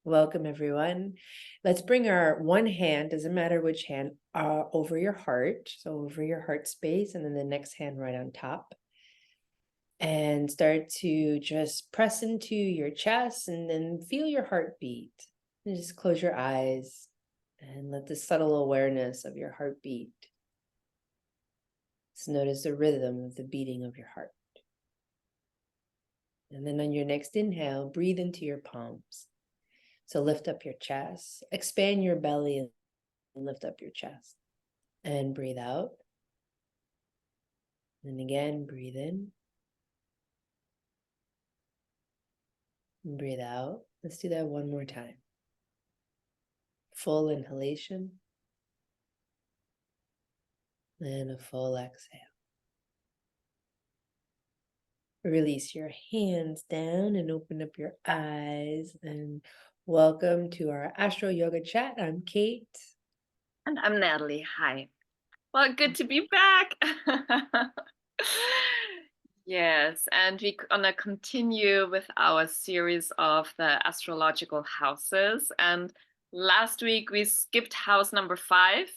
Welcome, everyone. Let's bring our one hand, doesn't matter which hand, over your heart. So over your heart space, and then the next hand right on top. And start to just press into your chest and then feel your heartbeat. And just close your eyes and let the subtle awareness of your heartbeat. Just notice the rhythm of the beating of your heart. And then on your next inhale, breathe into your palms. So lift up your chest, expand your belly and lift up your chest. And breathe out. And again, breathe in. And breathe out. Let's do that one more time. Full inhalation. And a full exhale. Release your hands down and open up your eyes. And welcome to our Astro Yoga chat. I'm Kate. And I'm Natalie. Hi. Well, good to be back. Yes, and we're gonna continue with our series of the astrological houses. And last week we skipped house number 5,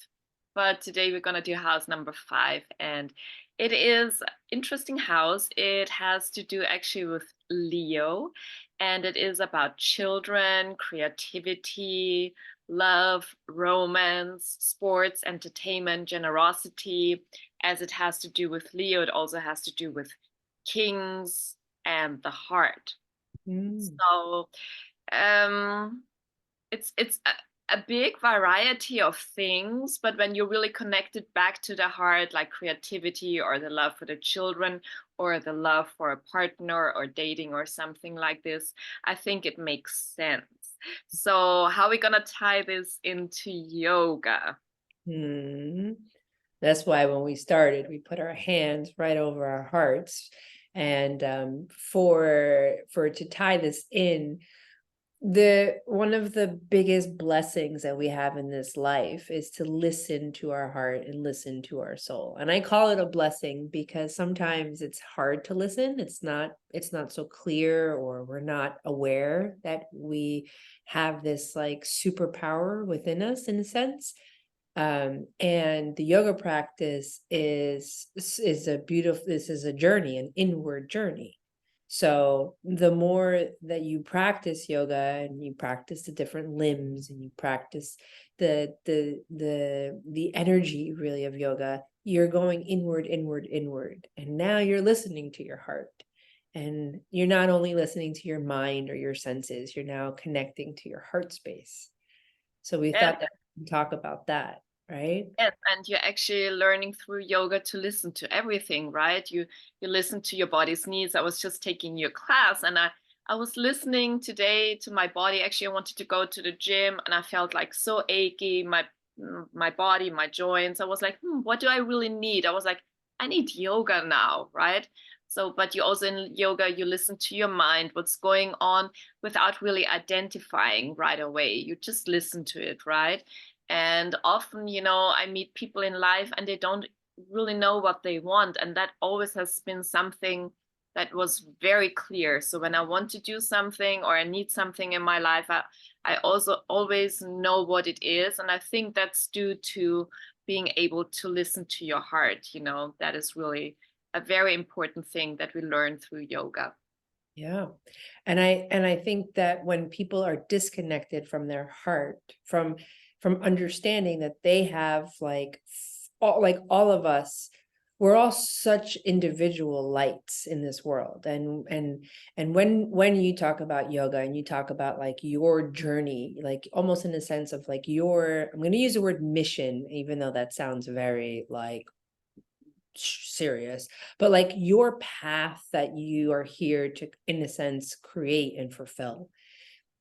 but today we're gonna do house number 5. And it is interesting house. It has to do actually with Leo, and it is about children, creativity, love, romance, sports, entertainment, generosity. As it has to do with Leo, it also has to do with kings and the heart. So it's a big variety of things, but when you really connect it back to the heart, like creativity or the love for the children or the love for a partner or dating or something like this, I think it makes sense. So how are we gonna tie this into yoga? That's why when we started, we put our hands right over our hearts. And for to tie this in, one of the biggest blessings that we have in this life is to listen to our heart and listen to our soul. And I call it a blessing because sometimes it's hard to listen. It's not so clear, or we're not aware that we have this like superpower within us in a sense. And the yoga practice is a beautiful, this is a journey, an inward journey. So the more that you practice yoga and you practice the different limbs and you practice the energy really of yoga, you're going inward, inward, inward. And now you're listening to your heart. And you're not only listening to your mind or your senses, you're now connecting to your heart space. So we Yes, thought that we could talk about that, right? yes, and you're actually learning through yoga to listen to everything, right? You listen to your body's needs. I was just taking your class, and I was listening today to my body. Actually, I wanted to go to the gym, and I felt like so achy, my body, my joints. I was like, what do I really need? I was like, I need yoga now, right? So, but you also in yoga, you listen to your mind, what's going on without really identifying right away. You just listen to it, right? And often, I meet people in life and they don't really know what they want. And that always has been something that was very clear. So when I want to do something or I need something in my life, I also always know what it is. And I think that's due to being able to listen to your heart. That is really a very important thing that we learn through yoga. Yeah. And I think that when people are disconnected from their heart, from understanding that they have like all of us, we're all such individual lights in this world. And when you talk about yoga and you talk about like your journey, like almost in the sense of like I'm going to use the word mission, even though that sounds very like serious, but like your path that you are here to, in a sense, create and fulfill.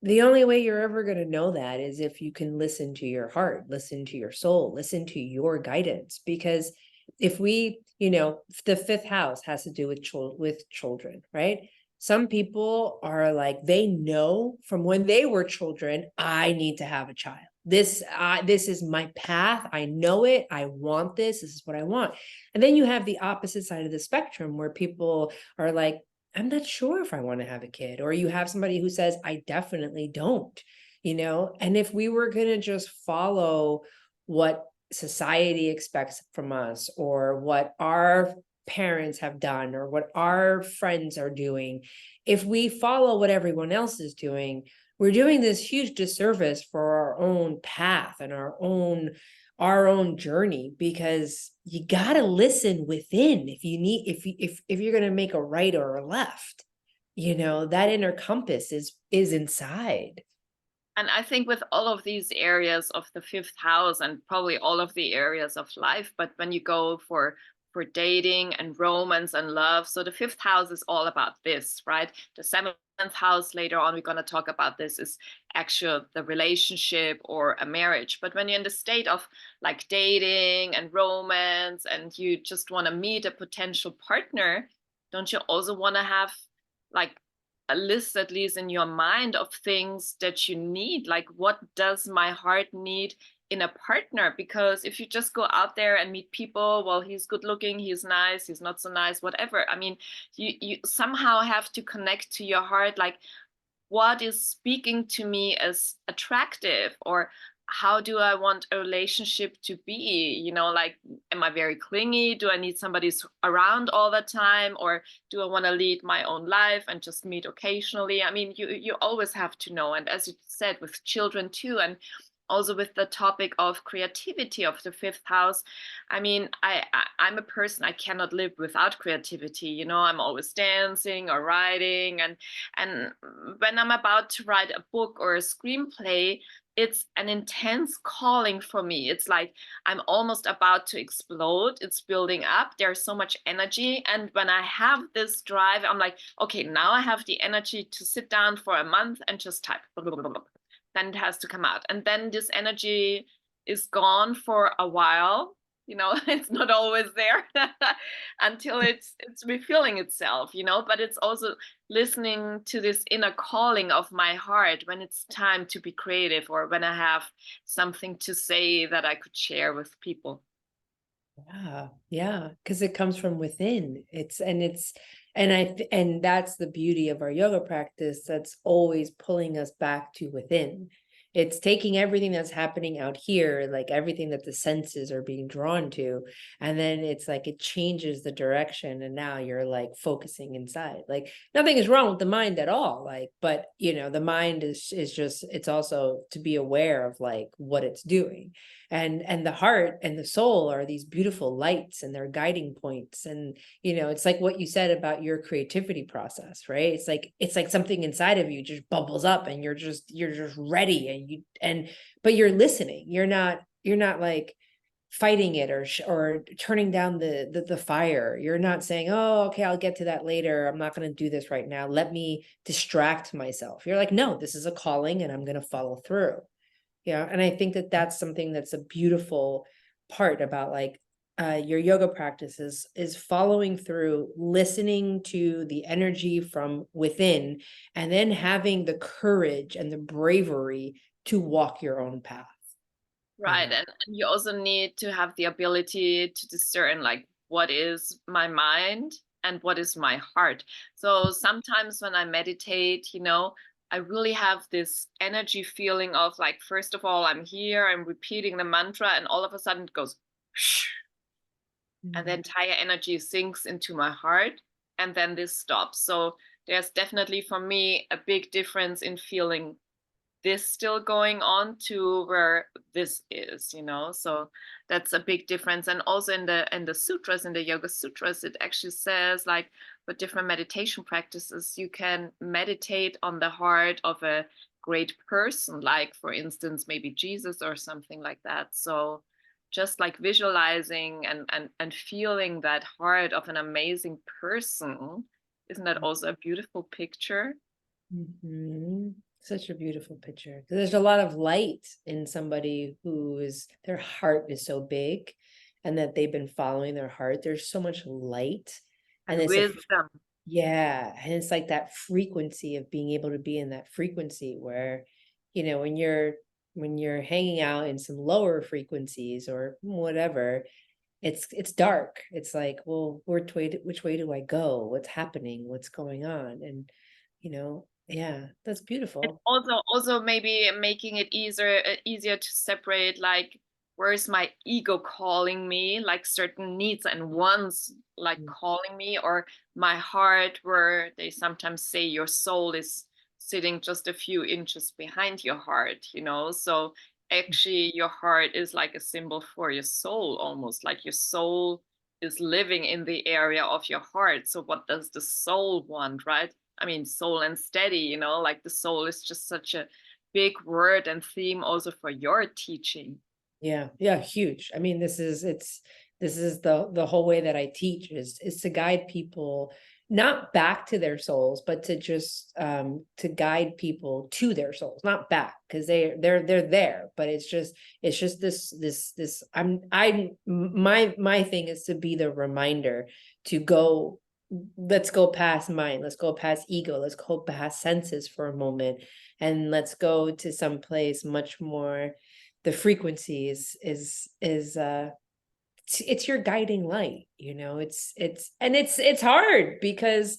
The only way you're ever going to know that is if you can listen to your heart, listen to your soul, listen to your guidance. Because if the fifth house has to do with children, right? Some people are like, they know from when they were children, I need to have a child. This is my path. I know it. I want this. This is what I want. And then you have the opposite side of the spectrum where people are like, I'm not sure if I want to have a kid. Or you have somebody who says, I definitely don't. And if we were going to just follow what society expects from us, or what our parents have done, or what our friends are doing, if we follow what everyone else is doing, we're doing this huge disservice for our own path and our own journey, because you got to listen within. If you're going to make a right or a left, that inner compass is inside. And I think with all of these areas of the fifth house and probably all of the areas of life, but when you go for dating and romance and love, so the fifth house is all about this, right? The seventh house, later on we're going to talk about this, is actual the relationship or a marriage. But when you're in the state of like dating and romance and you just want to meet a potential partner, don't you also want to have like a list, at least in your mind, of things that you need? Like, what does my heart need in a partner? Because if you just go out there and meet people, well, he's good looking, he's nice, he's not so nice, whatever, I mean, you somehow have to connect to your heart, like, what is speaking to me as attractive, or how do I want a relationship to be? Like, am I very clingy? Do I need somebody's around all the time? Or do I want to lead my own life and just meet occasionally? I mean, you always have to know. And as you said, with children too, and also with the topic of creativity of the fifth house, I mean, I'm a person, I cannot live without creativity. I'm always dancing or writing, and when I'm about to write a book or a screenplay, it's an intense calling for me. It's like I'm almost about to explode. It's building up. There's so much energy. And when I have this drive, I'm like, okay, now I have the energy to sit down for a month and just type. Then it has to come out. And then this energy is gone for a while. It's not always there until it's refilling itself, but it's also listening to this inner calling of my heart when it's time to be creative, or when I have something to say that I could share with people. Yeah, because it comes from within. And that's the beauty of our yoga practice, that's always pulling us back to within. It's taking everything that's happening out here, like everything that the senses are being drawn to, and then it's like it changes the direction, and now you're like focusing inside. Like nothing is wrong with the mind at all, like, but the mind is just, it's also to be aware of like what it's doing. And the heart and the soul are these beautiful lights, and they're guiding points. And it's like what you said about your creativity process, right? It's like something inside of you just bubbles up, and you're just ready, but you're listening. You're not like fighting it, or turning down the fire. You're not saying, oh, okay, I'll get to that later, I'm not going to do this right now, let me distract myself. You're like, no, this is a calling, and I'm going to follow through. Yeah. And I think that that's something that's a beautiful part about like your yoga practices, is following through, listening to the energy from within, and then having the courage and the bravery to walk your own path. Right. And you also need to have the ability to discern, like, what is my mind and what is my heart. So sometimes when I meditate, I really have this energy feeling of like, first of all, I'm here, I'm repeating the mantra, and all of a sudden it goes, and the entire energy sinks into my heart, and then this stops. So there's definitely for me a big difference in feeling this still going on to where this is. So that's a big difference. And also in the sutras, in the yoga sutras, it actually says, like, for different meditation practices, you can meditate on the heart of a great person, like, for instance, maybe Jesus or something like that. So just like visualizing and feeling that heart of an amazing person, isn't that also a beautiful picture? Such a beautiful picture. There's a lot of light in somebody their heart is so big, and that they've been following their heart. There's so much light, and And it's wisdom. yeah, and it's like that frequency of being able to be in that frequency where, when you're hanging out in some lower frequencies or whatever, it's dark. It's like, well, which way do I go? What's happening? What's going on? And Yeah, that's It's beautiful. also maybe making it easier to separate, like, where's my ego calling me, like certain needs and wants like Mm. calling me, or my heart, where they sometimes say your soul is sitting just a few inches behind your heart, you know. So actually your heart is like a symbol for your soul, almost like your soul is living in the area of your heart. So what does the soul want, right? I mean, soul and steady, you know, like the soul is just such a big word and theme also for your teaching. Yeah, yeah, huge. I mean, this is the whole way that I teach is to guide people not back to their souls, but to just to guide people to their souls, not back, because they're there, but it's just this my thing is to be the reminder to go, let's go past mind, let's go past ego, let's go past senses for a moment, and let's go to some place much more. The frequency is it's your guiding light, you know. It's hard because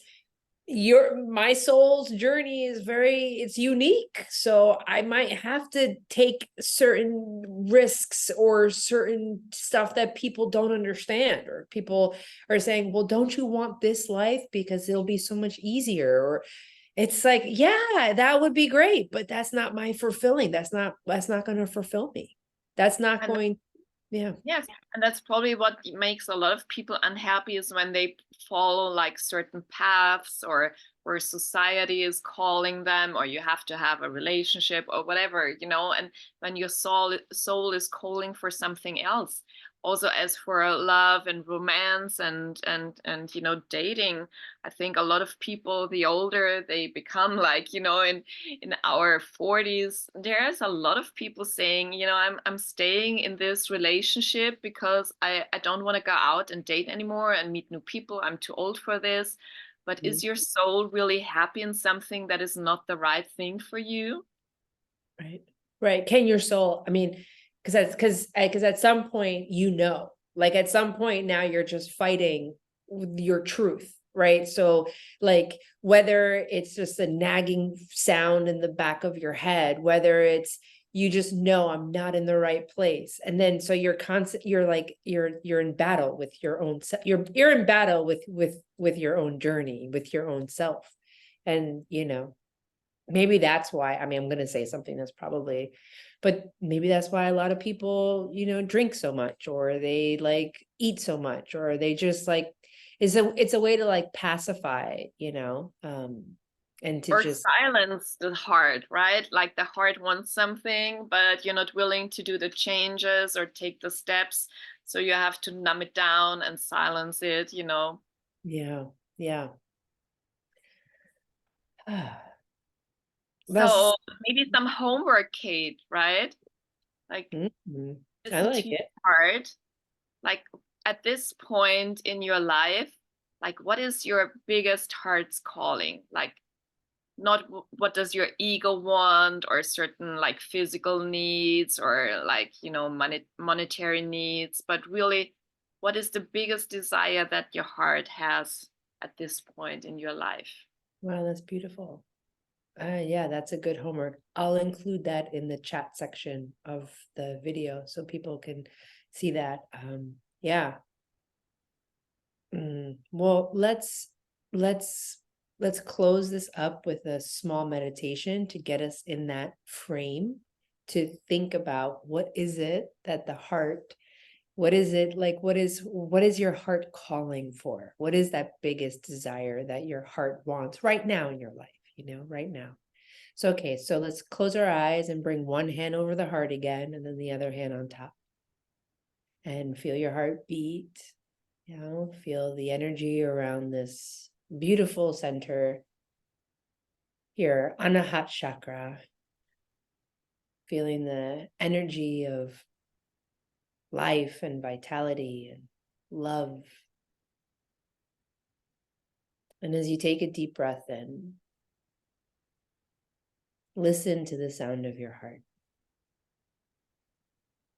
my soul's journey is it's unique, so I might have to take certain risks or certain stuff that people don't understand, or people are saying, well, don't you want this life because it'll be so much easier, or it's like, yeah, that would be great, but that's not my fulfilling. That's not going to fulfill me. That's not And going, yeah. yes, and that's probably what makes a lot of people unhappy, is when they follow like certain paths, or where society is calling them, or you have to have a relationship or whatever, you know, and when your soul is calling for something else. Also, as for love and romance and you know, dating, I think a lot of people, the older they become, like, you know, in our 40s, there's a lot of people saying, you know, I'm staying in this relationship because I don't want to go out and date anymore and meet new people. I'm too old for this. But is Mhm. your soul really happy in something that is not the right thing for you? Right. Right. Can your soul, I mean, because at some point, like at some point now you're just fighting with your truth, right? So like whether it's just a nagging sound in the back of your head, whether it's you just know I'm not in the right place. And then so you're like you're in battle with your own you're in battle with your own journey, with your own self. And maybe that's why, I mean, I'm going to say something that's probably, but maybe that's why a lot of people, drink so much, or they like eat so much, or they just like, it's a way to like pacify, and to Or just, silence the heart, right? Like the heart wants something, but you're not willing to do the changes or take the steps. So you have to numb it down and silence it, you know. yeah, yeah. So That's, maybe some homework, Kate, right? Like, mhm. I listen like to your it. heart. Like, at this point in your life, like, what is your biggest heart's calling? Like, not what does your ego want, or certain like physical needs, or like, you know, monetary needs, but really, what is the biggest desire that your heart has at this point in your life? Wow, that's beautiful. Yeah, that's a good homework. I'll include that in the chat section of the video so people can see that. Yeah. Well, let's let's close this up with a small meditation to get us in that frame to think about what is it that the heart, what is it like, what is your heart calling for? What is that biggest desire that your heart wants right now in your life, right now? So okay, so let's close our eyes and bring one hand over the heart again, and then the other hand on top, and feel your heart beat. Feel the energy around this beautiful center here, Anahat chakra, feeling the energy of life and vitality and love. And as you take a deep breath in, listen to the sound of your heart.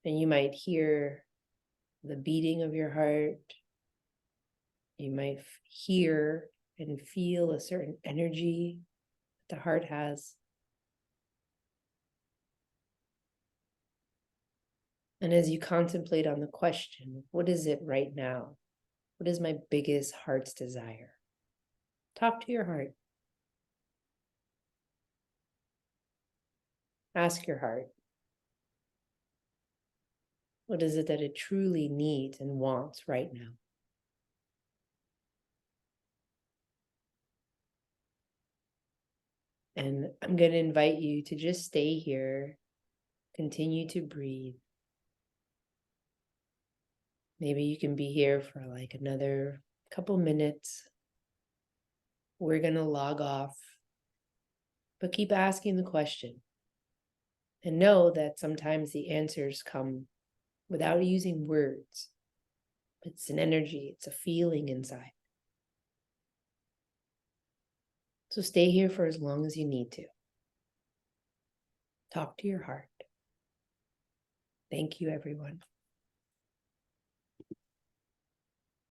And you might hear the beating of your heart. You might hear and feel a certain energy the heart has. And as you contemplate on the question, what is it right now? What is my biggest heart's desire? Talk to your heart. Ask your heart. What is it that it truly needs and wants right now? And I'm going to invite you to just stay here, continue to breathe. Maybe you can be here for like another couple minutes. We're going to log off, but keep asking the question. And know that sometimes the answers come without using words. It's an energy, it's a feeling inside. So stay here for as long as you need to. Talk to your heart. Thank you, everyone.